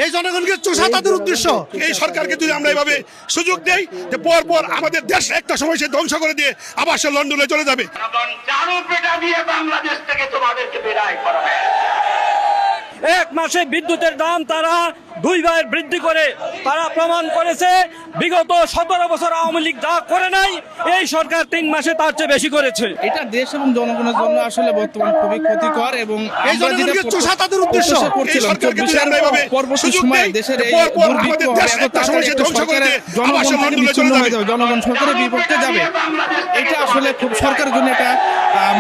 এই জনগণকে চোষা তাদের উদ্দেশ্য। এই সরকারকে যদি আমরা এভাবে সুযোগ দেই যে পর পর আমাদের দেশ একটা সময় সে ধ্বংস করে দিয়ে আবার সে লন্ডনে চলে যাবে। চারু পেটা দিয়ে বাংলাদেশ থেকে তোমাদেরকে বিদায় করবে। এক মাসে বিদ্যুতের দাম তারা 2 বার বৃদ্ধি করে তারা প্রমাণ করেছে বিগত 17 বছর আওয়ামী লীগ যা করে নাই এই সরকার 3 মাসে তার চেয়ে বেশি করেছে। এটা দেশ এবং জনগণের জন্য আসলে বর্তমান খুবই ক্ষতিকর এবং এই জনগণকে চোষা তাদের উদ্দেশ্য। এই সরকারকে যদি আমরা এভাবে পরবর্তী সুযোগ সময়ে দেই দেশের যে এই পর পর দুর্ভিক্ষ আমাদের হবে, দেশ এত একটা সময় সে তাড়াতাড়ি ধ্বংস করে দিয়ে আবার সে জনগণ থেকে লন্ডনে চলে বিচ্ছিন্ন হয়ে যাবে। যাবে, জনগণ সরকারের বিপক্ষে যাবে। এটা আসলে খুব সরকারের জন্য এটা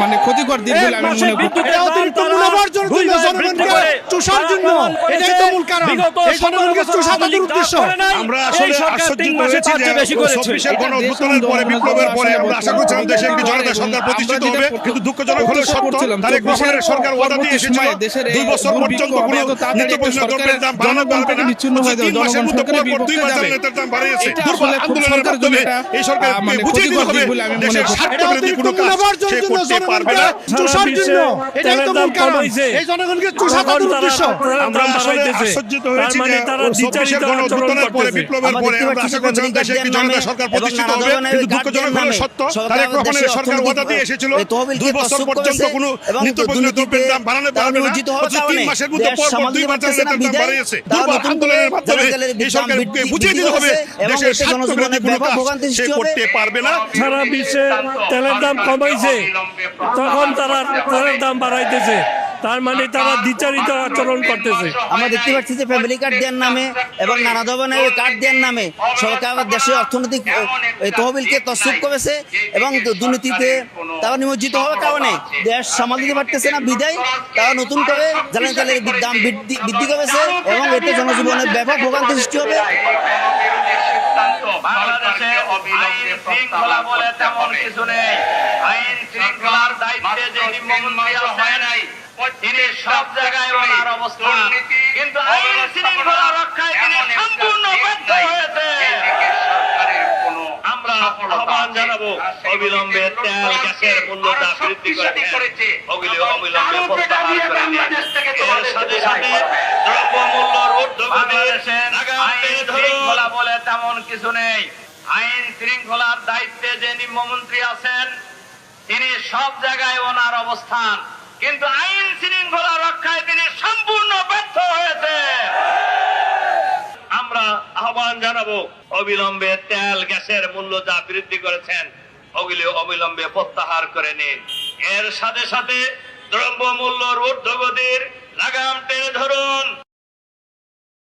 মানে ক্ষতিকর দিক বলে আমি মনে করি। বিদ্যুতের এটা অতিরিক্ত মূল্যবর্জনের জন্য, জনগণকে চোষার জন্য। এটাই তো মূল কারণ। এই জনগণকে চোষা তাদের উদ্দেশ্য। আমরা আসলে আশ্চর্যিত হয়েছি যে 24 গণ অভ্যুত্থানের পরে বিপ্লবের পরে আমরা আশা করছিলাম দেশে একটি জনতা সরকার প্রতিষ্ঠিত হবে, কিন্তু দুঃখজনক হলো সত্য তারেক রহমানের সরকার ওয়াদা দিয়ে এসেছিল 2 বছর পর্যন্ত কোনো নিত্য প্রয়োজনীয় দ্রব্যের দাম বাড়ানো পারবে না। 3 মাসের মধ্যে পর পর 2 বার জ্বালানির দাম বাড়িয়েছে। দুর্বল আন্দোলনের মাধ্যমে এই সরকারকে বুঝিয়ে দিতে হবে দেশের স্বার্থ বিরোধী কোনো কাজ সে করতে পারবে না। চোষার জন্য। এটাই তো মূল কারণ। এই জনগণকে চোষা তাদের উদ্দেশ্য। আমরা আসলে আশ্চর্যিত হয়েছি যে 24 গণ অভ্যুত্থানের পরে বিপ্লবের পরে আমরা আশা করছিলাম দেশে একটি জনতা সরকার প্রতিষ্ঠিত হবে, কিন্তু দুঃখজনক হলো সত্য তারেক রহমানের সরকার ওয়াদা দিয়ে এসেছিল 2 বছর পর্যন্ত কোনো নিত্য প্রয়োজনীয় দ্রব্যের দাম বাড়ানো পারবে না। 3 মাসের মধ্যে পর পর 2 বার জ্বালানির দাম বাড়িয়েছে। দুর্বল আন্দোলনের মাধ্যমে এই সরকারকে বুঝিয়ে দিতে হবে দেশের স্বার্থ বিরোধী কোনো কাজ সে করতে পারবে না। সারা বিশ্বে তেলের দাম কমাইছে, তখন তারা তেলের দাম বাড়াইতেছে, তার মানে তারা দ্বিচারিত আচরণ করতেছে। আমরা দেখতে পাচ্ছি যে ফ্যামিলি কার্ড দেওয়ার নামে এবং নানা ধরনের কার্ড দেওয়ার নামে সরকার দেশের অর্থনৈতিক তহবিলকে তছরূপ করেছে এবং দুর্নীতিতে তারা নিমজ্জিত হওয়ার কারণে দেশ সামাল দিতে পারতেছে না, বিদায় তারা নতুন করে জ্বালানি তেলের দাম বৃদ্ধি করেছে এবং এতে জনজীবনের ব্যাপক ভোগান্তি সৃষ্টি হবে। বাংলাদেশে আইন শৃঙ্খলা বলে তেমন কিছু নেই। আইন শৃঙ্খলার দায়িত্বে যে নিম্নমন্ত্রী আছেন তিনি সব জায়গায় ওনার অবস্থান, কিন্তু আইন শৃঙ্খলা রক্ষায় তিনি সম্পূর্ণ ব্যর্থ হয়েছে। আমরা আহ্বান জানাবো অবিলম্বে তেল গ্যাসের মূল্য যা বৃদ্ধি করেছে অবিলম্বে প্রত্যাহার করে নিন। এর সাথে সাথে দ্রব্য মূল্যর ঊর্ধ্বগতি আইন শৃঙ্খলা বলে তেমন কিছু নেই। আইন শৃঙ্খলার দায়িত্বে যে নিম্নমন্ত্রী আছেন তিনি সব জায়গায় ওনার অবস্থান, কিন্তু আইন শৃঙ্খলা রক্ষায় তিনি সম্পূর্ণ ব্যর্থ হয়েছে। আমরা আহ্বান জানাবো অবিলম্বে তেল গ্যাসের মূল্য যা বৃদ্ধি করেছেন ওগুলি অবিলম্বে প্রত্যাহার করে নিন। এর সাথে সাথে দ্রব্য মূল্যর ঊর্ধ্বগতির লাগাম টেনে ধরুন।